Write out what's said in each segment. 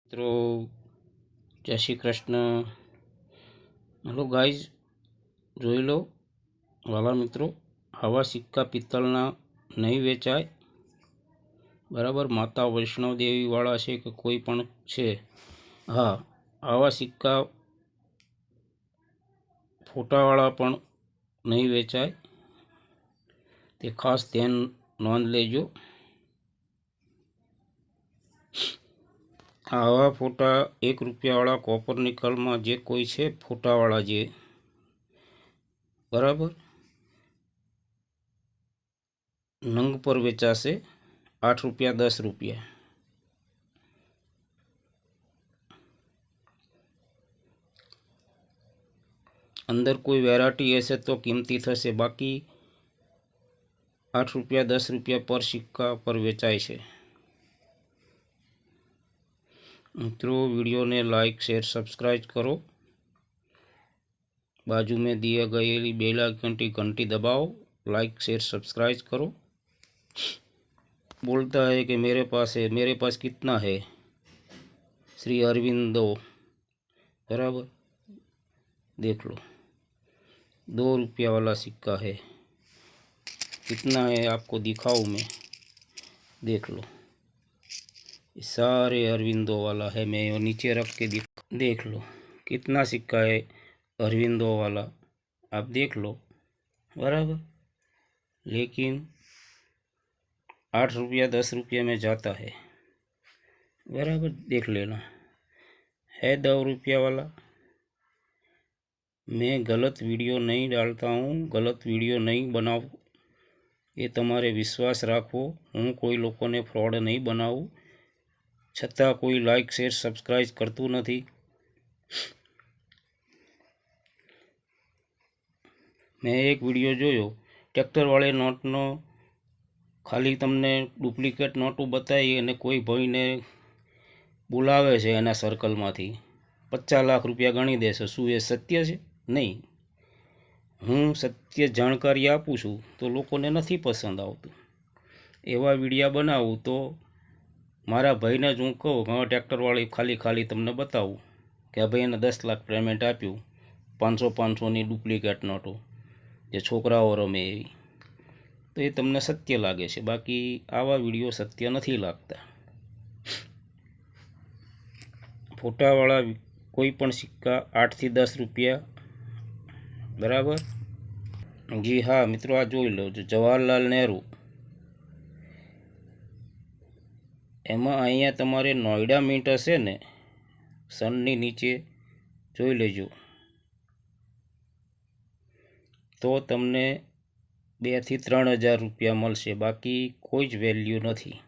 મિત્રો જય Shri Krishna. Hello guys, જોઈ લો વાલા મિત્રો, આવા સિક્કા પિત્તળના નહીં વેચાય. બરાબર, માતા વૈષ્ણવ દેવીવાળા છે કે કોઈ પણ છે, હા, આવા સિક્કા ફોટાવાળા પણ નહીં વેચાય, તે ખાસ ધ્યાન નોંધ લેજો. આવા ફોટા ₹1 કોપર નિકલમાં જે કોઈ છે ફોટાવાળા જે, બરાબર, નંગ પર વેચાશે ₹8 ₹10. અંદર કોઈ વેરાયટી હશે તો કિંમતી થશે, બાકી ₹8 ₹10 પર સિક્કા પર વેચાય છે. મિત્રો वीडियो ने लाइक शेयर सब्सक्राइब करो, बाजू में दिए गए बेल आइकन की घंटी दबाओ, लाइक शेयर सब्सक्राइब करो. बोलता है कि मेरे पास कितना है, श्री अरविंदो, बराबर, देख लो ₹2 वाला सिक्का है, कितना है आपको दिखाऊं मैं, देख लो, सारे अरविंदो वाला है, मैं वो नीचे रख के देख लो कितना सिक्का है अरविंदो वाला, आप देख लो, बराबर. लेकिन ₹8 ₹10 में जाता है, बराबर, देख लेना. है ₹2 वाला. मैं गलत वीडियो नहीं डालता हूँ, गलत वीडियो नहीं बनाऊँ, ये तमारे विश्वास राखो. हूँ कोई लोगों ने फ्रॉड नहीं बनाऊँ, छતાં કોઈ લાઇક શેર સબસ્ક્રાઈબ કરતું નથી. મેં એક વિડીયો જોયો, ટ્રેક્ટરવાળી નોટનો ખાલી તમને ડુપ્લિકેટ નોટો બતાવી અને કોઈ ભાઈને બોલાવે છે એના સર્કલમાંથી ₹50 લાખ ગણી દેશે. શું એ સત્ય છે? નહીં. હું સત્ય જાણકારી આપું છું તો લોકોને નથી પસંદ આવતું. એવા વિડીયા બનાવું તો મારા ભાઈને જ હું કહું કે હવે ટ્રેક્ટરવાળી ખાલી તમને બતાવું કે આ ભાઈને 10 લાખ પેમેન્ટ આપ્યું, 500-500ની ડુપ્લિકેટ નોટો જે છોકરાઓ રમે એવી, તો એ તમને સત્ય લાગે છે, બાકી આવા વિડીયો સત્ય નથી લાગતા. ફોટાવાળા કોઈ પણ સિક્કા ₹8 થી ₹10, બરાબર. જી હા મિત્રો, આ જોઈ લો, જવાહરલાલ નહેરુ, એમાં અહીંયા તમારે નોઈડા મિન્ટ હશે ને, સનની નીચે જોઈ લેજો, તો તમને ₹2 થી ₹3,000 મળશે, બાકી કોઈ જ વેલ્યુ નથી.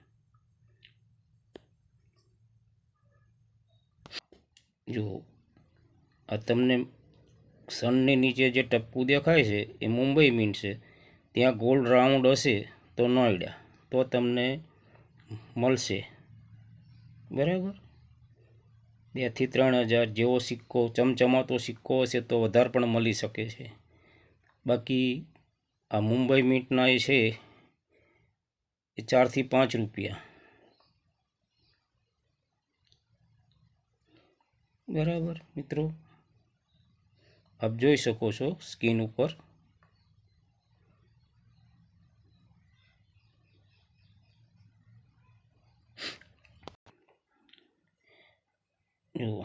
જો આ તમને સનની નીચે જે ટપકું દેખાય છે એ મુંબઈ મિન્ટ છે, ત્યાં ગોલ્ડ રાઉન્ડ હશે તો નોઈડા, તો તમને મળશે, બરાબર. 2 થી ₹3,000 જેવો સિક્કો, ચમચમાતો સિક્કો હશે તો વધારે પણ મળી શકે છે. બાકી આ મુંબઈ મિન્ટના એ છે એ ₹4 થી ₹5, બરાબર. મિત્રો આપ જોઈ શકો છો સ્ક્રીન ઉપર. જુઓ,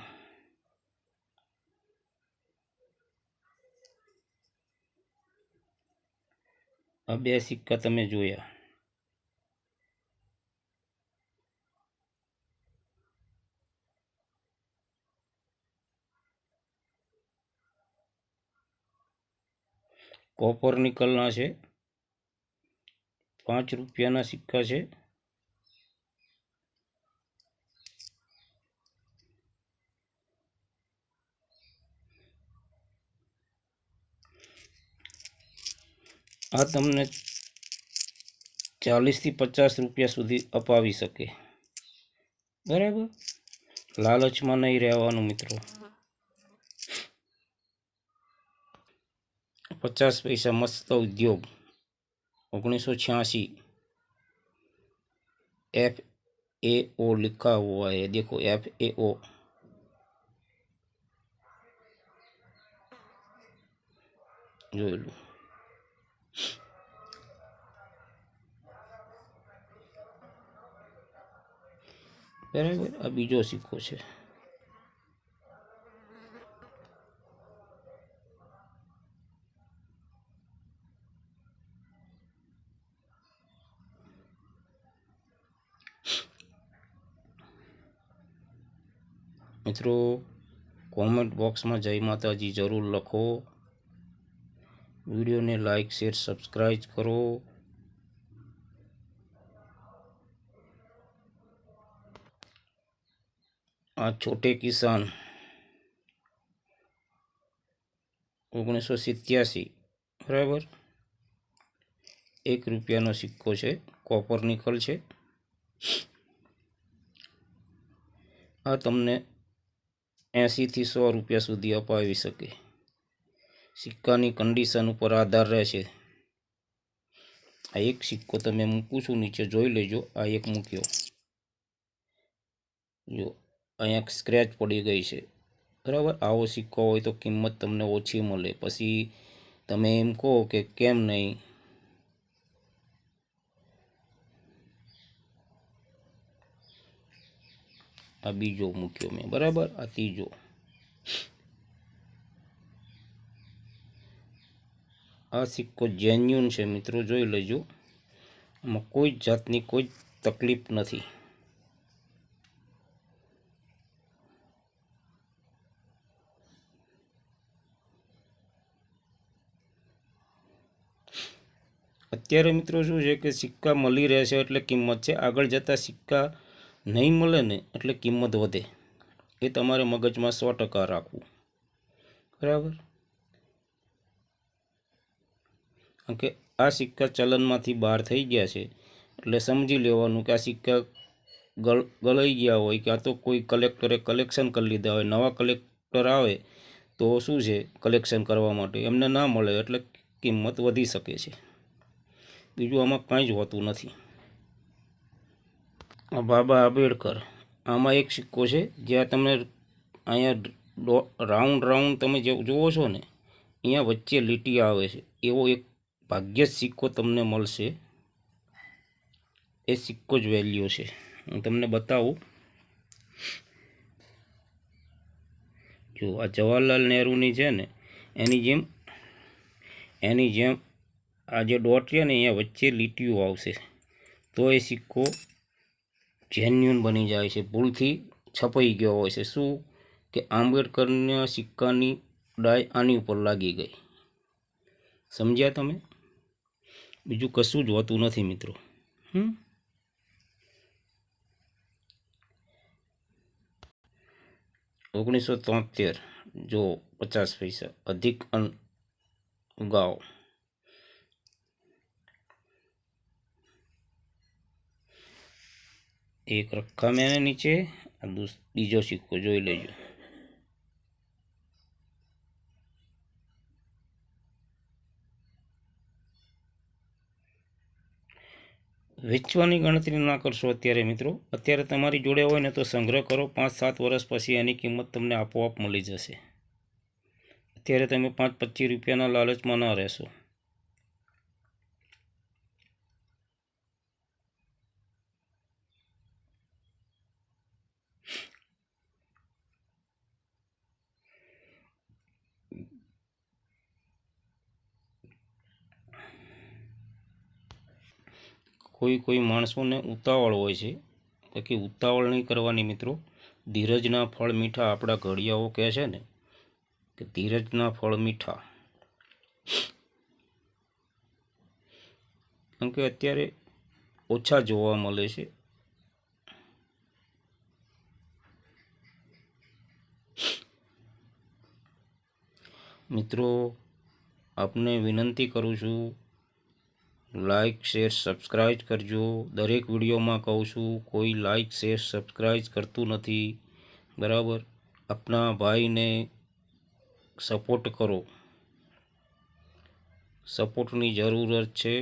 આ 2 સિક્કા તમે જોયા. કોપર નિકલના છે, ₹5ના સિક્કા છે. આ તમને ₹40 થી ₹50 સુધી અપાવી શકે, બરાબર. લાલચમાં નહીં રહેવાનું મિત્રો. 50 પૈસા મસ્ત ઉદ્યોગ, 1986, FAO लिखा हुआ है, देखो FAO। જોઈ લો બરાબર। આ બીજો સિક્કો છે। મિત્રો કોમેન્ટ બોક્સમાં જય માતાજી જરૂર લખો। वीडियो ने लाइक शेर सब्सक्राइब करो। आ छोटे किसान 1987 बराबर ₹1 सिक्को है, कॉपर निकल है। आ तमने 80 થી 100 रुपया सुधी अपावी सके। सिक्कानी कंडीशन पर आधार रहे। आ एक सिक्को तमे मूकूं छुं, नीचे जोई लेजो। आ एक मूक्यो, जो अहींया स्क्रेच पड़ी गई है बराबर। आवो सिक्को होय तो किंमत तमने ओછી मळे। पछी तमे एम कहो के केम नहीं। आ बीजो मूक्यो मैं बराबर। आ तीजो। आ सिक्को जेन्युइन है मित्रों, जोई लेजो। आमां कोई जातनी कोई तकलीफ नहीं। अत्यारे मित्रों शुं छे के सिक्का मळी रहेशे एटले किंमत छे। आगळ जता सिक्का नहीं मळे ने एटले किंमत वधे। ए तमारे मगजमां 100% राखवुं बराबर। कारण के आ सिक्का चलनमांथी बहार थई गया छे एटले समजी लेवानुं के आ सिक्का गळाई गया होय के आ तो कोई कलेक्टरे कलेक्शन करी लीधा होय। नवा कलेक्टर आवे तो शुं छे कलेक्शन करवा माटे एमने ना मळे एटले किंमत वधी शके छे। बीजुं आमां कांई ज होतुं नथी। आ बाबा आंबेडकर आमां एक सिक्को छे ज्यां तमे अहींया राउंड राउंड तमे जोवो छो ने अहींया वच्चे લીટી आवे छे एवो एक भाग्य सिक्को तमने मळशे। ए सिक्को ज वेल्यू छे। हूँ तमने बतावुं। जो आ जवाहरलाल नेहरूनी छे ने एनी जेम आ जे डॉट छे ने अहींया वच्चे લીટીઓ आवशे तो ए सिक्को जेन्युइन बनी जाए छे। भूलथी छपाई गयो होय छे शुं के आंबेडकरना सिक्कानी डाय आनी उपर लागी गई। समझ्या तमे? बीजुं कशुं ज होतुं नथी मित्रों। 1973 जो 50 पैसा अधिक उगाओ। एक रखा मैंने नीचे। बीजो सिक्को जोई लेजो। વેચવાની ગણતરી ના કરશો અત્યારે મિત્રો। અત્યારે તમારી જોડે હોય ને તો સંગ્રહ કરો। 5-7 વર્ષ પછી એની કિંમત તમને આપોઆપ મળી જશે। અત્યારે તમે 5-25 રૂપિયાના લાલચમાં ના રહેશો। कोई कोई माणसोने उतावळ होय छे, बाकी उतावळ नहीं करवानी मित्रों। धीरजना फळ मीठा आपड़ा घड़ियाओ कहे छे ने कि धीरजना फळ मीठा। केम के अत्यारे ओछा जोवा मळे छे। मित्रों आपने विनंती करूँ छूं लाइक शेर सब्सक्राइब करजो। दरेक वीडियो में कहूँ छूं कोई लाइक शेर सब्सक्राइब करतुं नथी बराबर। अपना भाई ने सपोर्ट करो। सपोर्टनी जरूरत है।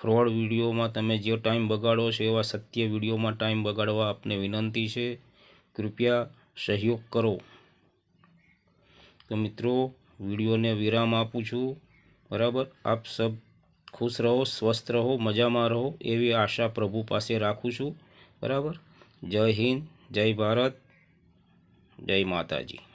ફ્રોડ વિડીયોમાં તમે જે ટાઈમ બગાડો છો એવા સત્ય વિડીયોમાં ટાઈમ બગાડવા આપને વિનંતી છે. કૃપયા સહયોગ કરો. તો મિત્રો, વિડીયોને વિરામ આપું છું. બરાબર, આપ સબ ખુશ રહો, સ્વસ્થ રહો, મજામાં રહો એવી આશા પ્રભુ પાસે રાખું છું. બરાબર. જય હિન્દ, જય ભારત, જય માતાજી.